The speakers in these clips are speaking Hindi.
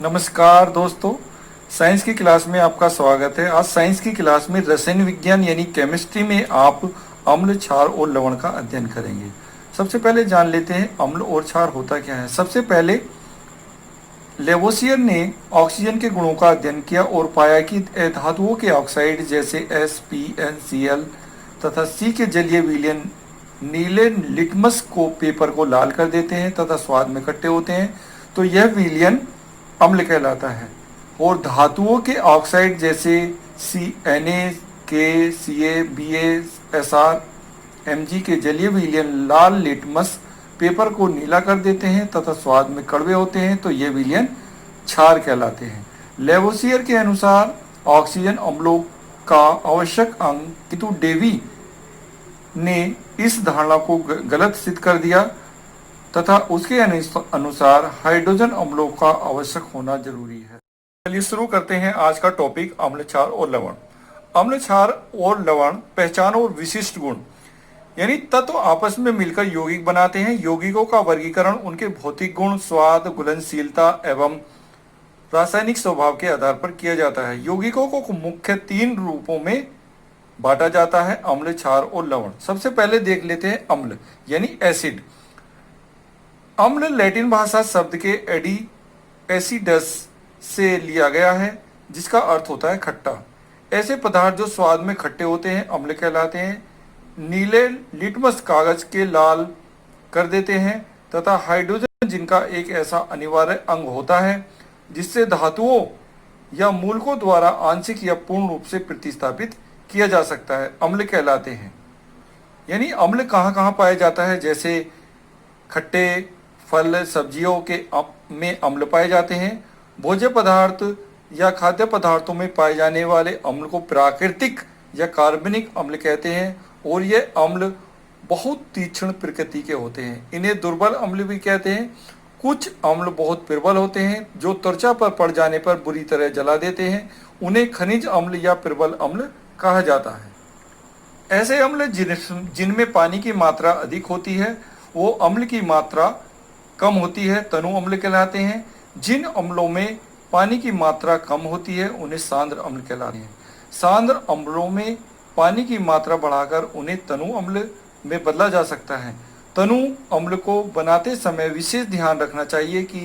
नमस्कार दोस्तों, साइंस की क्लास में आपका स्वागत है। आज साइंस की क्लास में रसायन विज्ञान यानी केमिस्ट्री में आप अम्ल, क्षार और लवण का अध्ययन करेंगे। सबसे पहले जान लेते हैं अम्ल और क्षार होता क्या है। सबसे पहले लेवोसियर ने ऑक्सीजन के गुणों का अध्ययन किया और पाया कि धातुओं के ऑक्साइड जैसे SpNCl तथा C के जलीय विलयन नीले लिटमस को पेपर को लाल कर देते हैं तथा स्वाद में खट्टे होते हैं, तो यह विलयन अम्ल कहलाता है। और धातुओं के ऑक्साइड जैसे Na, K, Ca, Ba, Sr, Mg के जलीय विलयन लाल लिटमस पेपर को नीला कर देते हैं तथा स्वाद में कड़वे होते हैं, तो ये विलयन क्षार कहलाते हैं। लेवोसियर के अनुसार ऑक्सीजन अम्लों का आवश्यक अंग, किंतु डेवी ने इस धारणा को गलत सिद्ध कर दिया तथा उसके अनुसार हाइड्रोजन अम्लों का आवश्यक होना जरूरी है। चलिए शुरू करते हैं आज का टॉपिक अम्ल, क्षार और लवण। अम्ल, क्षार और लवण पहचान और विशिष्ट गुण यानी तत्व आपस में मिलकर यौगिक बनाते हैं। यौगिकों का वर्गीकरण उनके भौतिक गुण, स्वाद, घुलनशीलता एवं रासायनिक स्वभाव के आधार पर किया जाता है। यौगिकों को मुख्य 3 रूपों में बांटा जाता है, अम्ल, क्षार और लवण। सबसे पहले देख लेते हैं अम्ल यानी एसिड। अम्ल लैटिन भाषा शब्द के एसिडस से लिया गया है, जिसका अर्थ होता है खट्टा। ऐसे पदार्थ जो स्वाद में खट्टे होते हैं अम्ल कहलाते हैं। नीले लिटमस कागज के लाल कर देते हैं तथा हाइड्रोजन जिनका एक ऐसा अनिवार्य अंग होता है जिससे धातुओं या मूलकों द्वारा आंशिक या पूर्ण रूप से प्रतिस्थापित किया जा सकता है, अम्ल कहलाते हैं। यानी अम्ल कहाँ कहाँ पाया जाता है, जैसे खट्टे फल सब्जियों के में अम्ल पाए जाते हैं। भोज्य पदार्थ या खाद्य पदार्थों में पाए जाने वाले अम्ल को प्राकृतिक या कार्बनिक अम्ल कहते हैं और ये अम्ल बहुत तीक्ष्ण प्रकृति के होते हैं। इन्हें दुर्बल अम्ल भी कहते हैं। कुछ अम्ल बहुत प्रबल होते हैं जो त्वचा पर पड़ जाने पर बुरी तरह जला देते हैं। उन्हें खनिज अम्ल या प्रबल अम्ल कहा जाता है। ऐसे अम्ल जिनमें पानी की मात्रा अधिक होती है वो अम्ल की मात्रा कम होती है, तनु अम्ल कहलाते हैं। जिन अम्लों में पानी की मात्रा कम होती है उन्हें सांद्र अम्ल कहलाते हैं। सांद्र अम्लों में पानी की मात्रा बढ़ाकर उन्हें तनु अम्ल में बदला जा सकता है। तनु अम्ल को बनाते समय विशेष ध्यान रखना चाहिए कि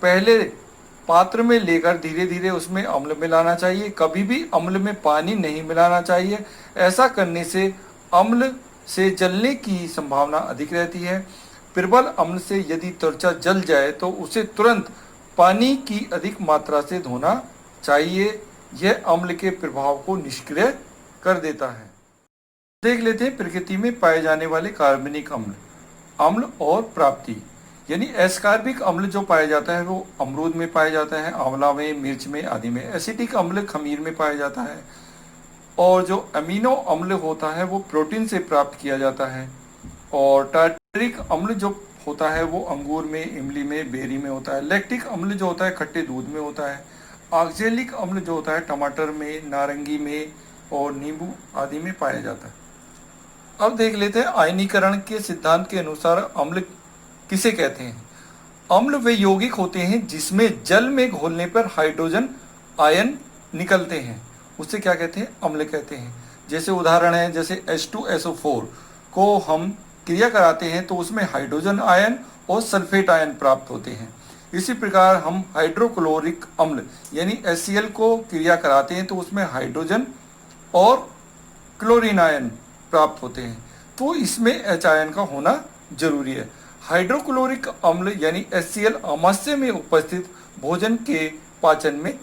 पहले पात्र में लेकर धीरे धीरे उसमें अम्ल मिलाना चाहिए। कभी भी अम्ल में पानी नहीं मिलाना चाहिए। ऐसा करने से अम्ल से जलने की संभावना अधिक रहती है। प्रबल अम्ल से यदि त्वचा जल जाए तो उसे तुरंत पानी की अधिक मात्रा से धोना चाहिए। यह अम्ल के प्रभाव को निष्क्रिय कर देता है। देख लेते हैं प्रकृति में पाए जाने वाले कार्बनिक अम्ल। अम्ल और प्राप्ति यानी एस्कार्बिक अम्ल जो पाया जाता है वो अमरूद में पाया जाता है, आंवला में, मिर्च में आदि में। एसिटिक अम्ल खमीर में पाया जाता है। और जो अमीनो अम्ल होता है वो प्रोटीन से प्राप्त किया जाता है। और टार्टरिक अम्ल जो होता है वो अंगूर में, इमली में, बेरी में होता है। लैक्टिक अम्ल जो होता है खट्टे दूध में होता है। ऑक्जेलिक अम्ल जो होता है टमाटर में, नारंगी में और नींबू आदि में पाया जाता है। अब देख लेते हैं आयनीकरण के सिद्धांत के अनुसार अम्ल किसे कहते हैं। अम्ल वे यौगिक होते हैं जिसमें जल में घोलने पर हाइड्रोजन आयन निकलते हैं, उससे क्या कहते हैं, अम्ल कहते हैं। जैसे उदाहरण है, जैसे H2SO4 को हम क्रिया कराते हैं तो उसमें हाइड्रोजन आयन और सल्फेट आयन प्राप्त होते हैं। इसी प्रकार हम हाइड्रोक्लोरिक अम्ल यानी HCl को क्रिया कराते हैं तो उसमें हाइड्रोजन और क्लोरीन आयन प्राप्त होते हैं, तो इसमें H आयन का होना जरूरी है। हाइड्रोक्लोरिक अम्ल यानी HCl आमाशय में उपस्थित भोजन के पाचन में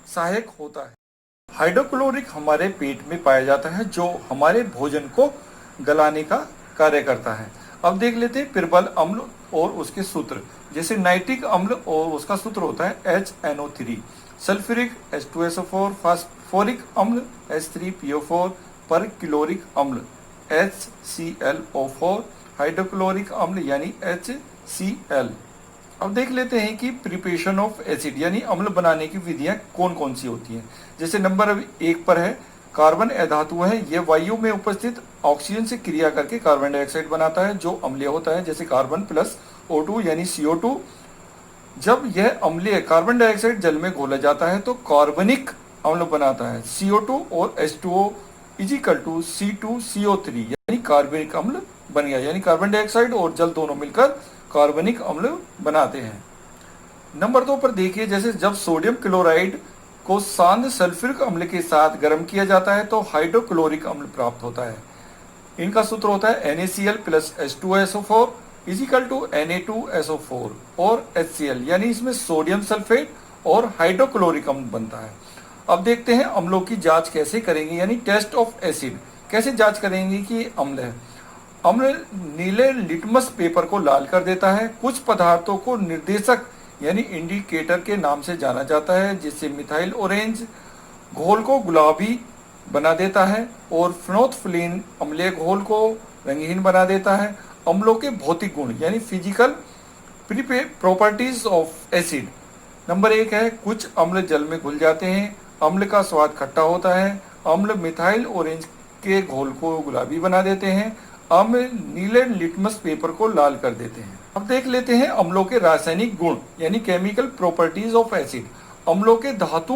सहायक होता है। हाइड्रोक्लोरिक हमारे पेट में पाया जाता है जो हमारे भोजन को गलाने का कार्य करता है। अब देख लेते हैं प्रबल अम्ल और उसके सूत्र। जैसे नाइट्रिक अम्ल और उसका सूत्र होता है HNO3, सल्फ्यूरिक H2SO4, फास्फोरिक अम्ल H3PO4, परक्लोरिक अम्ल HClO4, हाइड्रोक्लोरिक अम्ल यानी HCl। अब देख लेते हैं कि प्रिपरेशन ऑफ एसिड यानी अम्ल बनाने की विधियां कौन कौन सी होती हैं। जैसे नंबर 1 पर है कार्बन अधातु है। यह वायु में उपस्थित ऑक्सीजन से क्रिया करके कार्बन डाइऑक्साइड बनाता है जो अम्लीय होता है। जैसे कार्बन प्लस O2 यानी CO2 जब यह अम्लीय कार्बन डाइऑक्साइड जल में घोला जाता है तो कार्बनिक अम्ल बनाता है। CO2 और H2O is equal to C2CO3 यानी कार्बनिक अम्ल बन गया, यानी कार्बन डाइऑक्साइड और जल दोनों मिलकर कार्बनिक अम्ल बनाते हैं। नंबर 2 पर देखिए, जैसे जब सोडियम क्लोराइड को सांद्र सल्फ्यूरिक अम्ल के साथ गर्म किया जाता है तो हाइड्रोक्लोरिक अम्ल प्राप्त होता है। इनका सूत्र होता है NaCl plus H2SO4 is equal to Na2SO4 और HCl, यानी इसमें सोडियम सल्फेट और हाइड्रोक्लोरिक अम्ल बनता है। अब देखते हैं अम्लों की जांच कैसे करेंगे, यानी टेस्ट ऑफ एसिड कैसे जांच करेंगे कि ये अम्ल है। अम्ल नीले लिटमस पेपर को लाल कर देता है। कुछ पदार्थों को निर्देशक यानी इंडिकेटर के नाम से जाना जाता है, जिससे मिथाइल ऑरेंज घोल को गुलाबी बना देता है और फिनोल्फ्थालीन अम्लीय घोल को रंगहीन बना देता है। अम्लों के भौतिक गुण यानी physical properties of acid. Number 1 है, कुछ अम्ल जल में घुल जाते हैं। अम्ल का स्वाद खट्टा होता है। अम्ल मिथाइल ऑरेंज के घोल को गुलाबी बना देते हैं। अम्ल नीले लिटमस पेपर को लाल कर देते हैं। अब देख लेते हैं अम्लों के रासायनिक गुण यानी केमिकल प्रॉपर्टीज ऑफ एसिड। अम्लों के धातु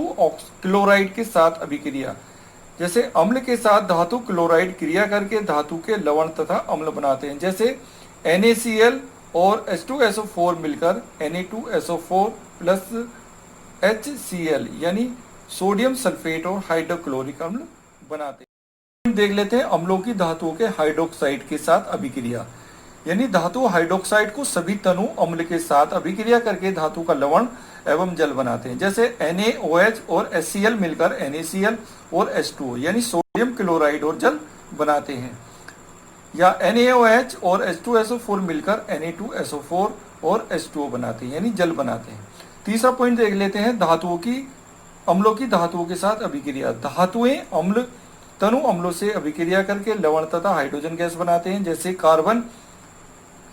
क्लोराइड के साथ अभिक्रिया, जैसे अम्ल के साथ धातु क्लोराइड क्रिया करके धातु के लवण तथा अम्ल बनाते हैं। जैसे NaCl और H2SO4 मिलकर Na2SO4 प्लस HCl यानी सोडियम सल्फेट और हाइड्रोक्लोरिक अम्ल बनाते हैं। देख लेते हैं अम्लों की धातुओं के हाइड्रोक्साइड के साथ अभिक्रिया, यानी धातु हाइड्रोक्साइड को सभी तनु अम्ल के साथ अभिक्रिया करके धातु का लवण एवं जल बनाते हैं। जैसे NaOH और HCl मिलकर NaCl और H2O यानी सोडियम क्लोराइड और जल बनाते हैं, या NaOH और H2SO4 मिलकर Na2SO4 और H2O बनाते हैं यानी जल बनाते हैं। तीसरा पॉइंट देख लेते हैं अम्लों की धातुओं के साथ अभिक्रिया। धातुएं अम्ल तनु अम्लों से अभिक्रिया करके लवण तथा हाइड्रोजन गैस बनाते हैं। जैसे कार्बन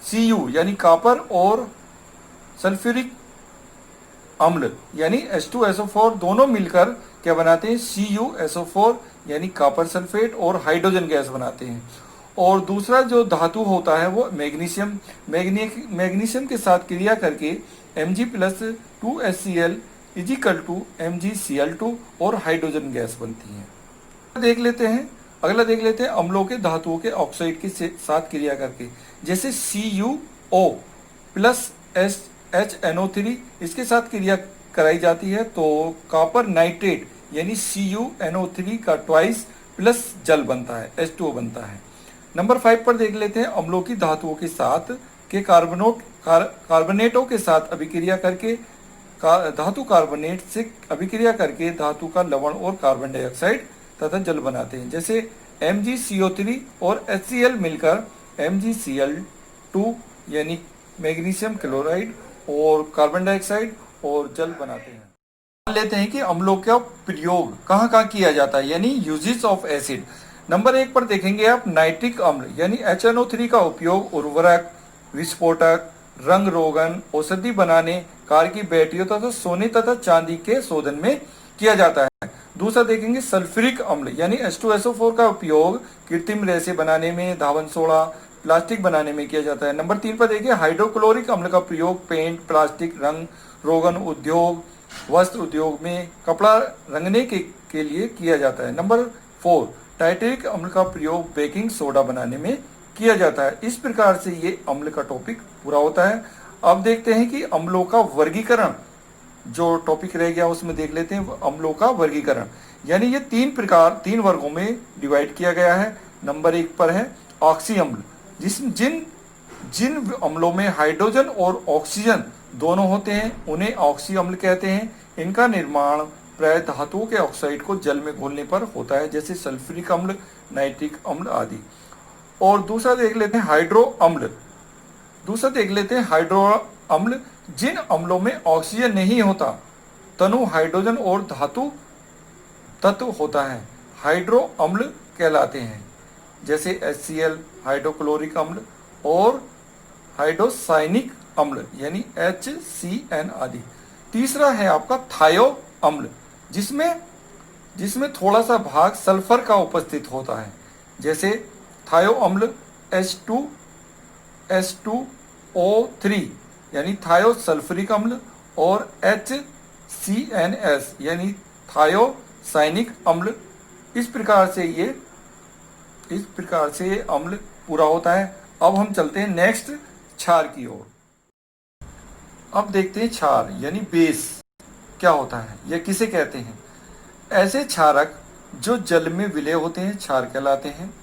Cu यानी कॉपर और सल्फ्यूरिक अम्ल यानी H2SO4 दोनों मिलकर क्या बनाते हैं, CuSO4 यानी कॉपर सल्फेट और हाइड्रोजन गैस बनाते हैं। और दूसरा जो धातु होता है वो मैग्नीशियम के साथ क्रिया करके Mg plus 2HCl is equal to MgCl2 और हाइड्रोजन गैस बनती है। अगला देख लेते हैं अम्लों के धातुओं के ऑक्साइड के साथ क्रिया करके। जैसे CuO प्लस HNO3 इसके साथ क्रिया कराई जाती है तो कॉपर नाइट्रेट यानी CuNO3 का ट्वाइस प्लस जल बनता है, H2O बनता है। नंबर 5 पर देख लेते हैं अम्लों की धातुओं के साथ के कार्बोनेटों के साथ अभिक्रिया करके धातु कार्बोनेट से अभिक्रिया करके धातु का लवण और कार्बन डाइऑक्साइड तथा जल बनाते हैं। जैसे MgCO3 और HCl मिलकर MgCl2 यानी मैग्नीशियम क्लोराइड और कार्बन डाइऑक्साइड और जल बनाते हैं। मान लेते हैं कि अम्लों का प्रयोग कहाँ कहाँ किया जाता है यानी यूजेस ऑफ एसिड। नंबर 1 पर देखेंगे आप नाइट्रिक अम्ल यानी HNO3 का उपयोग उर्वरक, विस्फोटक, रंग रोगन, औषधि बनाने, कार की बैटरियों तथा सोने तथा चांदी के शोधन में किया जाता है। दूसरा देखेंगे सल्फ्यूरिक अम्ल यानी H2SO4 का उपयोग कृत्रिम रेसे बनाने में, धावन सोडा, प्लास्टिक बनाने में किया जाता है। नंबर 3 पर देखिए हाइड्रोक्लोरिक अम्ल का प्रयोग पेंट, प्लास्टिक, रंग रोगन उद्योग, वस्त्र उद्योग में कपड़ा रंगने के लिए किया जाता है। नंबर 4 टाइटेरिक अम्ल का प्रयोग बेकिंग सोडा बनाने में किया जाता है। इस प्रकार से ये अम्ल का टॉपिक पूरा होता है। अब देखते हैं कि अम्लों का वर्गीकरण, जो टॉपिक रह गया उसमें देख लेते हैं अम्लों का वर्गीकरण, यानी ये 3 वर्गों में डिवाइड किया गया है। नंबर 1 पर है ऑक्सी अम्ल, जिन अम्लों में हाइड्रोजन और ऑक्सीजन दोनों होते हैं उन्हें ऑक्सी अम्ल कहते हैं। इनका निर्माण प्राय धातुओं के ऑक्साइड को जल में घोलने पर होता है, जैसे सल्फ्यूरिक अम्ल, नाइट्रिक अम्ल आदि। और दूसरा देख लेते हैं हाइड्रो अम्ल, जिन अम्लों में ऑक्सीजन नहीं होता, तनु हाइड्रोजन और धातु तत्व होता है, हाइड्रो अम्ल कहलाते हैं। जैसे HCl हाइड्रोक्लोरिक अम्ल और हाइड्रोसाइनिक अम्ल यानी HCN आदि। तीसरा है आपका थायो अम्ल, जिसमें थोड़ा सा भाग सल्फर का उपस्थित होता है। जैसे थायो अम्ल H2SO3 यानी थायो सल्फ्यूरिक अम्ल और HCNS यानी थायोसाइनिक अम्ल। इस प्रकार से ये अम्ल पूरा होता है। अब हम चलते हैं नेक्स्ट क्षार की ओर। अब देखते हैं क्षार यानी बेस क्या होता है या किसे कहते हैं। ऐसे क्षारक जो जल में विलय होते हैं क्षार कहलाते हैं।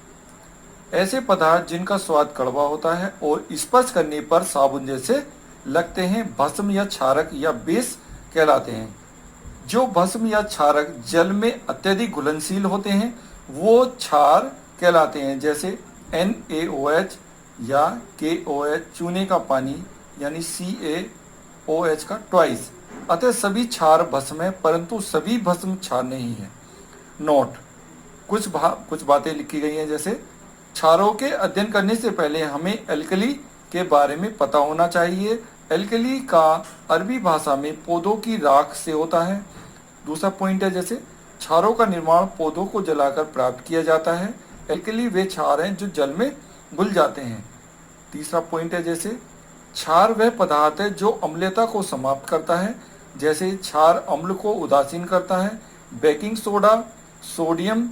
ऐसे पदार्थ जिनका स्वाद कड़वा होता है और स्पर्श करने पर साबुन जैसे लगते हैं भस्म या क्षारक या बेस कहलाते हैं। जो भस्म या क्षारक जल में अत्यधिक घुलनशील होते हैं वो क्षार कहलाते हैं, जैसे NaOH या KOH चूने का पानी यानी CaOH का ट्वाइस। अतः सभी क्षार भस्म है परंतु सभी भस्म क्षार नहीं है। नोट, कुछ बातें लिखी गई हैं, जैसे क्षारों के अध्ययन करने से पहले हमें एल्कली के बारे में पता होना चाहिए। एल्कली का अरबी भाषा में पौधों की राख से होता है। दूसरा पॉइंट है, जैसे क्षारों का निर्माण पौधों को जलाकर प्राप्त किया जाता है। एल्कली वे क्षार हैं जो जल में घुल जाते हैं। तीसरा पॉइंट है, जैसे क्षार वह पदार्थ है जो अम्लता को समाप्त करता है, जैसे क्षार अम्ल को उदासीन करता है। Baking soda, sodium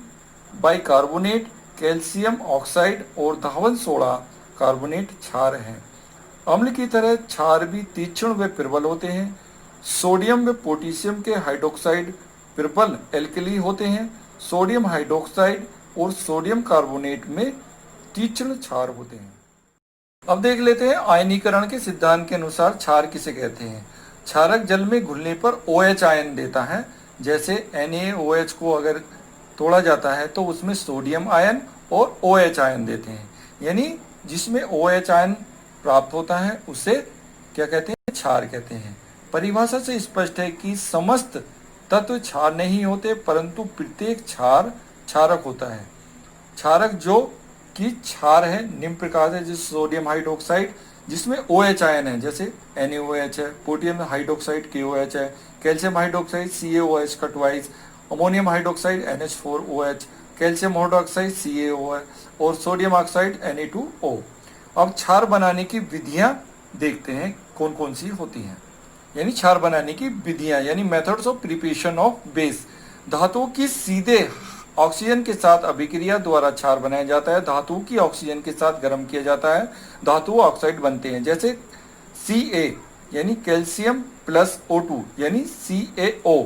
bicarbonate, calcium oxide और धावन सोडा कार्बोनेट क्षार हैं। अम्ल की तरह क्षार भी तीक्ष्ण व प्रबल होते हैं। सोडियम व पोटेशियम के हाइड्रोक्साइड प्रबल एल्कली होते हैं। सोडियम हाइड्रोक्साइड और सोडियम कार्बोनेट में तीक्ष्ण क्षार होते हैं। अब देख लेते हैं आयनीकरण के सिद्धांत के अनुसार क्षार किसे कहते हैं। क्षारक जल में घुलने पर OH आयन देता है, जैसे NaOH को अगर तोड़ा जाता है तो उसमें सोडियम आयन और OH आयन देते हैं, यानी जिसमें OH आयन प्राप्त होता है उसे क्या कहते हैं, क्षार कहते हैं। परिभाषा से स्पष्ट है कि समस्त तत्व क्षार नहीं होते परंतु प्रत्येक क्षार क्षारक होता है। क्षारक जो कि क्षार है निम्न प्रकार है, जैसे सोडियम हाइड्रोक्साइड जिसमें OH आयन है, जैसे NaOH है। पोटेशियम हाइड्रोक्साइड KOH है। कैल्शियम हाइड्रोक्साइड CaOH का twice. Ammonium hydroxide NH4OH। Calcium hydroxide CaO है और सोडियम ऑक्साइड Na2O। अब क्षार बनाने की विधियां देखते हैं कौन कौन सी होती हैं, यानी क्षार बनाने की विधियां यानी methods of preparation of base. धातुओं की सीधे ऑक्सीजन के साथ अभिक्रिया द्वारा क्षार बनाया जाता है। धातु की ऑक्सीजन के साथ गर्म किया जाता है, धातु ऑक्साइड बनते हैं, जैसे Ca यानी कैल्शियम प्लस O2 यानी CaO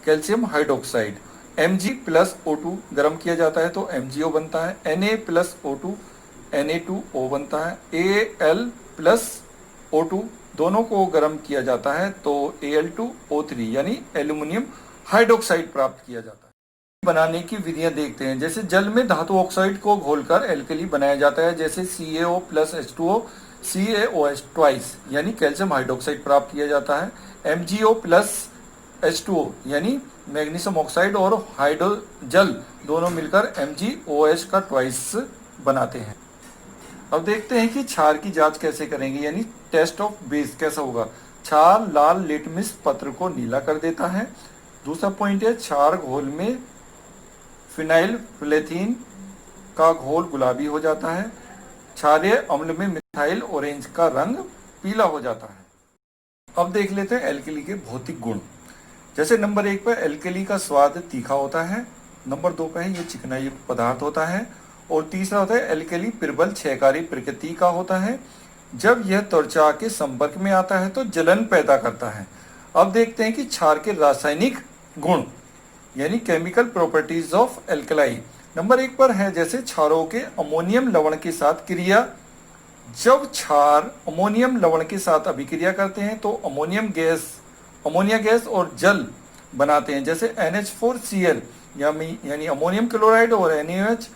calcium hydroxide. Mg plus O2 गर्म किया जाता है तो MgO बनता है। Na प्लस O2 Na2O बनता है। Al प्लस O2 दोनों को गर्म किया जाता है तो Al2O3 यानी एल्यूमिनियम हाइड्रोक्साइड प्राप्त किया जाता है। बनाने की विधियां देखते हैं, जैसे जल में धातु ऑक्साइड को घोलकर एल्कली बनाया जाता है, जैसे CaO plus H2O CaOH twice यानी कैल्शियम हाइड्रोक्साइड प्राप्त किया जाता है। MgO प्लस H2O यानी मैग्नीशियम ऑक्साइड और हाइड्रोजल दोनों मिलकर MgOH का ट्वाइस बनाते हैं। अब देखते हैं कि क्षार की जांच कैसे करेंगे, यानी टेस्ट ऑफ बेस कैसा होगा। क्षार लाल लिटमस पत्र को नीला कर देता है। दूसरा पॉइंट है, क्षार घोल में फिनाइल फ्लेथीन का घोल गुलाबी हो जाता है। क्षारीय अम्ल में मिथाइल ऑरेंज का रंग पीला हो जाता है। अब देख लेते हैं एल्कली के भौतिक गुण। जैसे नंबर 1 पर एल्कली का स्वाद तीखा होता है। नंबर 2 पर है ये चिकना युक्त पदार्थ होता है। और तीसरा होता है एल्कली प्रबल क्षयकारी प्रकृति का होता है। जब यह त्वचा के संपर्क में आता है तो जलन पैदा करता है। अब देखते हैं कि क्षार के रासायनिक गुण यानी chemical properties of alkali. Number 1 पर है, जैसे क्षारों के अमोनियम लवण के साथ क्रिया। जब क्षार अमोनियम लवण के साथ अभिक्रिया करते हैं तो अमोनिया गैस और जल बनाते हैं, जैसे NH4Cl यानी अमोनियम क्लोराइड और NaOH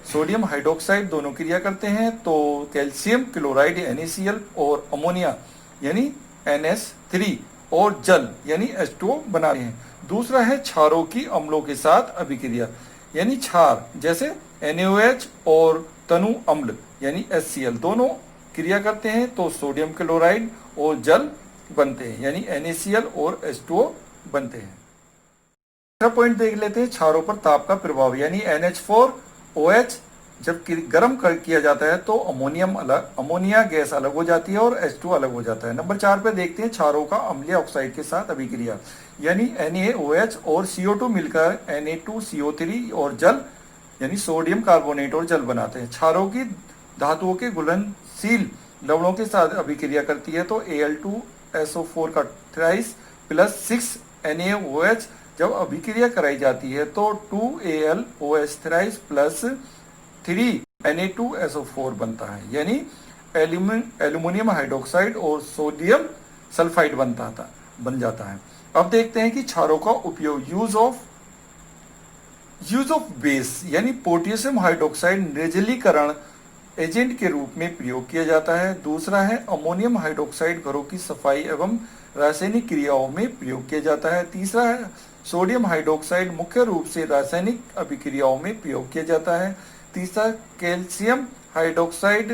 सोडियम हाइड्रोक्साइड दोनों क्रिया करते हैं तो कैल्शियम क्लोराइड NaCl और अमोनिया यानी NH3 और जल यानी H2O बनाते हैं। दूसरा है क्षारों की अम्लों के साथ अभिक्रिया, यानी क्षार जैसे NaOH और तनु अम्ल यानी HCl दोनों क्रिया करते हैं तो सोडियम क्लोराइड और जल बनते हैं यानी NaCl और H2O बनते हैं। तीसरा पॉइंट देख लेते हैं, क्षारों पर ताप का प्रभाव यानी NH4OH जब गर्म किया जाता है तो अमोनिया गैस अलग हो जाती है और H2 अलग हो जाता है। नंबर 4 पे देखते हैं क्षारों का अम्लीय ऑक्साइड के साथ अभिक्रिया, यानी NaOH और CO2 मिलकर Na2CO3 और जल यानी सोडियम कार्बोनेट और जल बनाते हैं। क्षारों की धातुओं के घुलनशील लवणों के साथ अभिक्रिया करती है तो Al2SO4 का थ्राइस प्लस 6 NaOH जब अभिक्रिया कराई जाती है तो 2AlOH थ्राइस प्लस 3 Na2SO4 बनता है, यानी एल्यूमिनियम हाइड्रोक्साइड और सोडियम सल्फाइड बन जाता है। अब देखते हैं कि क्षारों का उपयोग यूज ऑफ बेस यानी पोटेशियम हाइड्रोक्साइड निर्जलीकरण एजेंट के रूप में प्रयोग किया जाता है। दूसरा है अमोनियम हाइड्रोक्साइड घरों की सफाई एवं रासायनिक क्रियाओं में प्रयोग किया जाता है। तीसरा है सोडियम हाइड्रोक्साइड मुख्य रूप से रासायनिक अभिक्रियाओं में प्रयोग किया जाता है। तीसरा कैल्शियम हाइड्रोक्साइड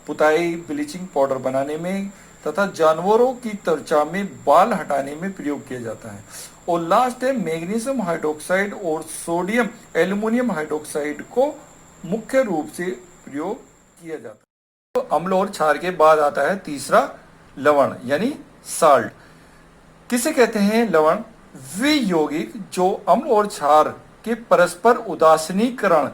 पुताई ब्लीचिंग पाउडर बनाने में तथा जानवरों की त्वचा में बाल हटाने में प्रयोग किया जाता है। और लास्ट है मैग्नीशियम हाइड्रोक्साइड और सोडियम एल्यूमिनियम हाइड्रोक्साइड को मुख्य रूप से प्रयोग किया जाता है। तो अम्ल और क्षार के बाद आता है तीसरा लवण यानी साल्ट। किसे कहते हैं लवण? वे यौगिक जो अम्ल और क्षार के परस्पर उदासीनीकरण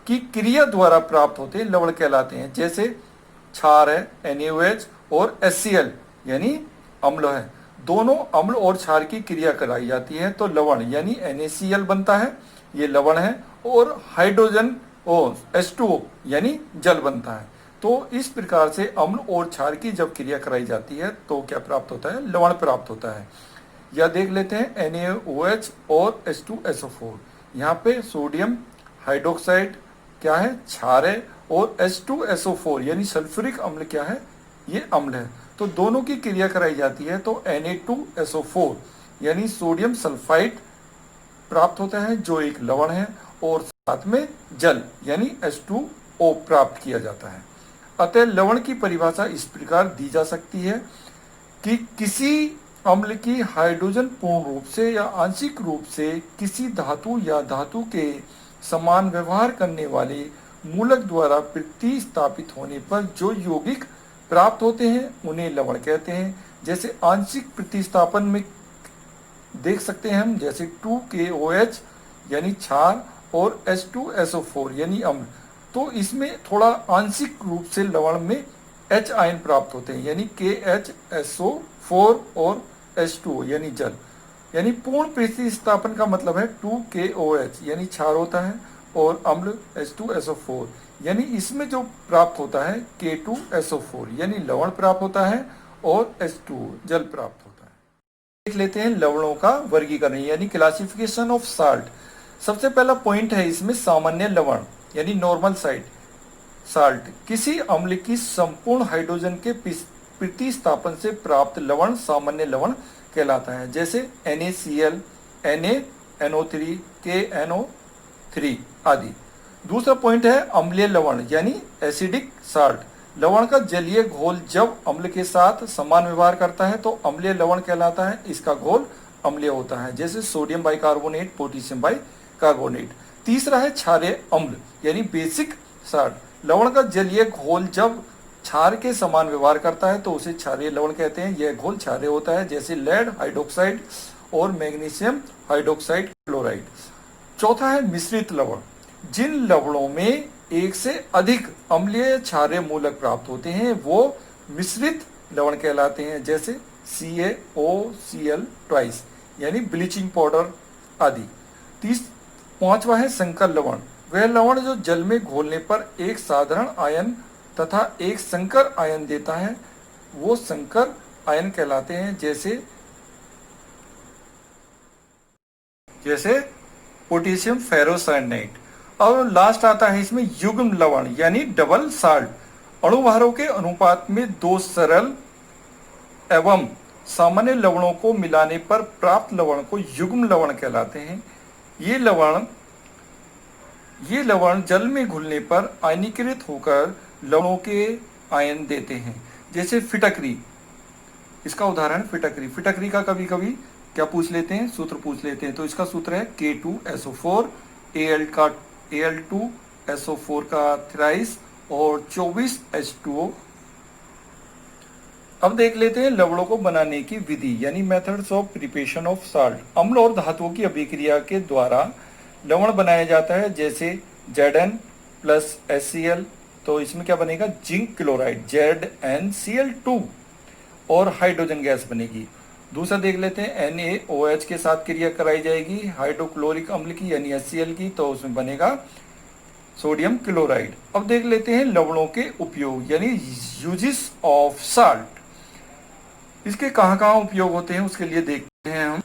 की क्रिया द्वारा प्राप्त होते लवण कहलाते हैं। जैसे क्षार है NaOH और HCl यानी अम्ल है, दोनों अम्ल और क्षार की क्रिया कराई जाती है तो लवण यानी NaCl बनता है, ये लवण है। और हाइड्रोजन और H2O यानी जल बनता है। तो इस प्रकार से अम्ल और क्षार की जब क्रिया कराई जाती है तो क्या प्राप्त होता है? लवण प्राप्त होता है। या देख लेते हैं NaOH और H2SO4, यहाँ पे सोडियम हाइड्रोक्साइड क्या है? क्षार है। और H2SO4 यानी सल्फ्यूरिक अम्ल क्या है? ये अम्ल है। तो दोनों की क्रिया कराई जाती है तो Na2SO4 यानी सोडियम सल्फाइड प्राप्त होता है जो एक लवण है और साथ में जल यानी H2O प्राप्त किया जाता है। अतः लवण की परिभाषा इस प्रकार दी जा सकती है कि किसी अम्ल की हाइड्रोजन पूर्ण रूप से या आंशिक रूप से किसी धातु या धातु के समान व्यवहार करने वाले मूलक द्वारा प्रतिस्थापित होने पर जो यौगिक प्राप्त होते हैं उन्हें लवण कहते हैं। जैसे आंशिक प्रतिस्थापन में देख सकते हैं हम, जैसे 2KOH यानी क्षार और H2SO4 यानी अम्ल, तो इसमें थोड़ा आंशिक रूप से लवण में H आयन प्राप्त होते हैं यानी KHSO4 और H2O यानी जल। यानी पूर्ण प्रतिस्थापन का मतलब है 2KOH यानी क्षार होता है और अम्ल H2SO4 यानी इसमें जो प्राप्त होता है K2SO4 यानी लवण प्राप्त होता है और H2O जल प्राप्त होता है। देख लेते हैं लवणों का वर्गीकरण यानी क्लासिफिकेशन ऑफ साल्ट। सबसे पहला पॉइंट है इसमें सामान्य लवण यानी नॉर्मल साल्ट। किसी अम्ल की संपूर्ण हाइड्रोजन के प्रतिस्थापन से प्राप्त लवण सामान्य लवण कहलाता है। जैसे NaCl, NaNO3, KNO3 आदि। दूसरा पॉइंट है अम्लीय लवण यानी एसिडिक साल्ट। लवण का जलीय घोल जब अम्ल के साथ समान व्यवहार करता है तो अम्लीय लवण कहलाता है। इसका घोल अम्लीय होता है, जैसे सोडियम बाइकार्बोनेट, पोटेशियम बाइकार्बोनेट। तीसरा है क्षारीय अम्ल यानी बेसिक साल्ट। लवण का जलीय घोल जब क्षार के समान व्यवहार करता है तो उसे क्षारीय लवण कहते हैं। यह घोल क्षारीय होता है, जैसे लेड हाइड्रोक्साइड और मैग्नीशियम हाइड्रोक्साइड क्लोराइड। चौथा है मिश्रित लवण। जिन लवणों में एक से अधिक अम्लीय क्षारीय मूलक प्राप्त होते हैं वो मिश्रित लवण कहलाते हैं, जैसे CaOCl ट्वाइस यानी ब्लीचिंग पाउडर आदि। पांचवा है संकर लवण। वह लवण जो जल में घोलने पर एक साधारण आयन तथा एक संकर आयन देता है वो संकर आयन कहलाते हैं, जैसे पोटेशियम फेरोसाइनाइड। और लास्ट आता है इसमें युग्म लवण यानी डबल साल्ट। अणुभारों के अनुपात में दो सरल एवं सामान्य लवणों को मिलाने पर प्राप्त लवण को युग्म लवण कहलाते हैं। ये लवण जल में घुलने पर आयनीकृत होकर लवणों के आयन देते हैं, जैसे फिटकरी। इसका उदाहरण फिटकरी। फिटकरी का कभी कभी क्या पूछ लेते हैं? सूत्र पूछ लेते हैं। तो इसका सूत्र है K2SO4 Al2 SO4 का थ्राइस और 24 H2O। अब देख लेते हैं लवणों को बनाने की विधि यानी methods of preparation of salt. अम्ल और धातुओं की अभिक्रिया के द्वारा लवण बनाया जाता है, जैसे Zn प्लस HCl, तो इसमें क्या बनेगा, जिंक क्लोराइड ZnCl2 और हाइड्रोजन गैस बनेगी। दूसरा देख लेते हैं NaOH के साथ क्रिया कराई जाएगी हाइड्रोक्लोरिक अम्ल की यानी HCl की, तो उसमें बनेगा सोडियम क्लोराइड। अब देख लेते हैं लवणों के उपयोग यानी यूजेस ऑफ साल्ट। इसके कहाँ कहाँ उपयोग होते हैं उसके लिए देखते हैं हम।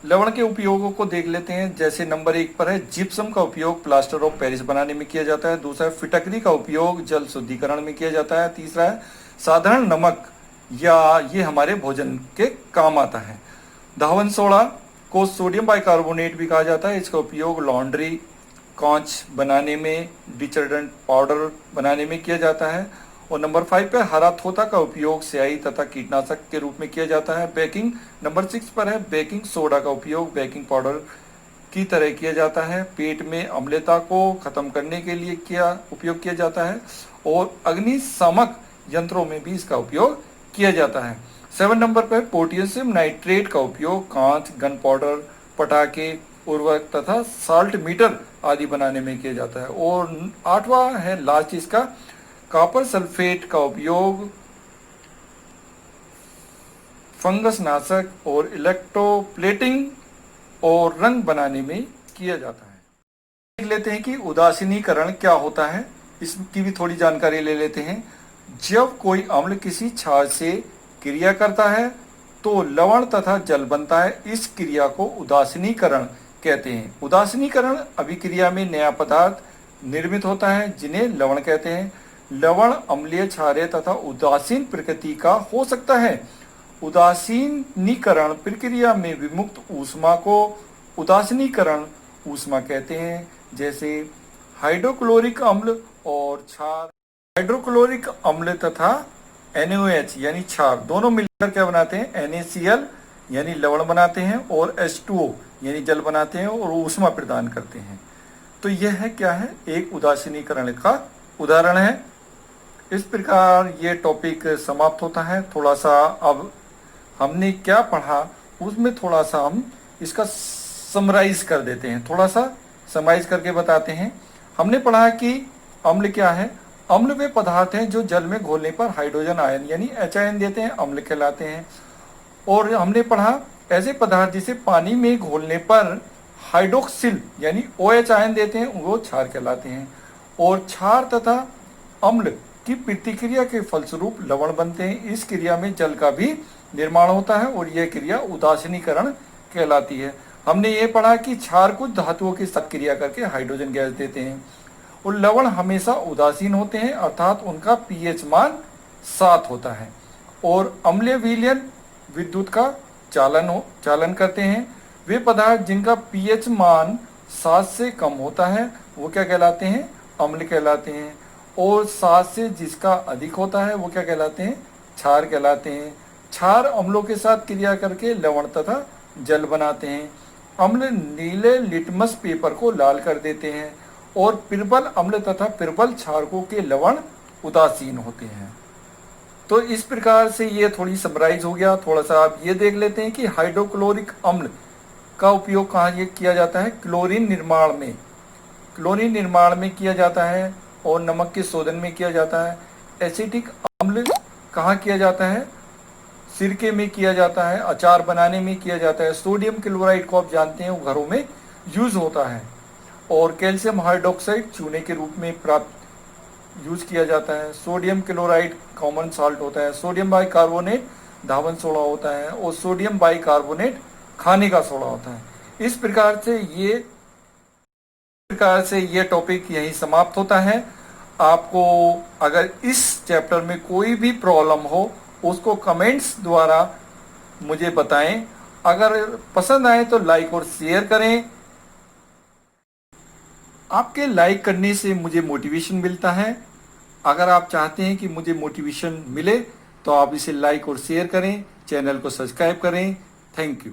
लवण के उपयोगों को देख लेते हैं। जैसे नंबर 1 पर है जिप्सम का उपयोग प्लास्टर ऑफ पेरिस बनाने में किया जाता है। दूसरा है फिटकरी का उपयोग जल शुद्धिकरण में किया जाता है। तीसरा है साधारण नमक या ये हमारे भोजन के काम आता है। धावन सोडा को सोडियम बाइकार्बोनेट भी कहा जाता है। इसका उपयोग लॉन्ड्री कांच बनाने में, डिटर्जेंट पाउडर बनाने में किया जाता है। और नंबर 5 पे हरा थोथा का उपयोग स्याही तथा कीटनाशक के रूप में किया जाता है। बेकिंग नंबर 6 पर है बेकिंग सोडा का उपयोग बेकिंग पाउडर की तरह किया जाता है। पेट में अम्लता को खत्म करने के लिए उपयोग किया जाता है और अग्निशामक यंत्रों में भी इसका उपयोग किया जाता है। 7 नंबर पर पोटेशियम नाइट्रेट का उपयोग कांच, गन पाउडर, पटाखे, उर्वरक तथा साल्ट मीटर आदि बनाने में किया जाता है। और 8वां है लास्ट इसका कॉपर सल्फेट का उपयोग फंगस नाशक और इलेक्ट्रोप्लेटिंग और रंग बनाने में किया जाता है। देख लेते हैं कि उदासीनीकरण क्या होता है, इसकी भी थोड़ी जानकारी ले लेते हैं। जब कोई अम्ल किसी क्षार से क्रिया करता है तो लवण तथा जल बनता है। इस क्रिया को उदासीनीकरण कहते हैं। उदासीनीकरण अभिक्रिया में नया पदार्थ निर्मित होता है जिन्हें लवण कहते हैं। लवण अम्लीय, क्षारीय तथा उदासीन प्रकृति का हो सकता है। उदासीनीकरण प्रक्रिया में विमुक्त ऊष्मा को उदासीनीकरण ऊष्मा कहते हैं। जैसे हाइड्रोक्लोरिक अम्ल और क्षार। हाइड्रोक्लोरिक अम्ल तथा NaOH यानी क्षार दोनों मिलकर क्या बनाते हैं, NaCl यानी लवण बनाते हैं और H2O यानी जल बनाते हैं और ऊष्मा प्रदान करते हैं। तो यह है क्या है, एक उदासीनीकरण का उदाहरण है। इस प्रकार ये टॉपिक समाप्त होता है। थोड़ा सा अब हमने क्या पढ़ा उसमें थोड़ा सा हम इसका समराइज कर देते हैं, थोड़ा सा समराइज करके बताते हैं। हमने पढ़ा कि अम्ल क्या है। अम्ल वे पदार्थ हैं जो जल में घोलने पर हाइड्रोजन आयन यानी H आयन देते हैं, अम्ल कहलाते हैं। और हमने पढ़ा ऐसे पदार्थ जिसे पानी में घोलने पर हाइड्रोक्सिल यानी OH आयन देते हैं, वो क्षार कहलाते हैं। और क्षार तथा अम्ल की प्रतिक्रिया के फलस्वरूप लवण बनते हैं। इस क्रिया में जल का भी निर्माण होता है और यह क्रिया उदासीनीकरण कहलाती है। हमने ये पढ़ा कि क्षार कुछ धातुओं के साथ क्रिया करके हाइड्रोजन गैस देते हैं और लवण हमेशा उदासीन होते हैं, अर्थात उनका pH मान 7 होता है। और अम्लीय विलयन विद्युत का चालन करते हैं। वे पदार्थ जिनका pH मान 7 से कम होता है वो क्या कहलाते हैं, अम्ल कहलाते हैं। और 7 से जिसका अधिक होता है वो क्या कहलाते हैं, क्षार कहलाते हैं। क्षार अम्लों के साथ क्रिया करके लवण तथा जल बनाते हैं। अम्ल नीले लिटमस पेपर को लाल कर देते हैं और प्रबल अम्ल तथा प्रबल क्षारकों के लवण उदासीन होते हैं। तो इस प्रकार से ये थोड़ी समराइज हो गया। थोड़ा सा आप ये देख लेते हैं कि हाइड्रोक्लोरिक अम्ल का उपयोग कहाँ ये किया जाता है, क्लोरीन निर्माण में किया जाता है और नमक के शोधन में किया जाता है। एसिटिक अम्ल कहाँ किया जाता है, सिरके में किया जाता है, अचार बनाने में किया जाता है। सोडियम क्लोराइड को आप जानते हैं वो घरों में यूज होता है। और कैल्शियम हाइड्रोक्साइड चूने के रूप में प्राप्त यूज किया जाता है। सोडियम क्लोराइड कॉमन साल्ट होता है। सोडियम बाइकार्बोनेट धावन सोडा होता है और सोडियम बाइकार्बोनेट खाने का सोडा होता है। इस प्रकार से ये टॉपिक यहीं समाप्त होता है। आपको अगर इस चैप्टर में कोई भी प्रॉब्लम हो उसको कमेंट्स द्वारा मुझे बताएं। अगर पसंद आए तो लाइक और शेयर करें। आपके लाइक करने से मुझे मोटिवेशन मिलता है। अगर आप चाहते हैं कि मुझे मोटिवेशन मिले तो आप इसे लाइक और शेयर करें, चैनल को सब्सक्राइब करें। Thank you.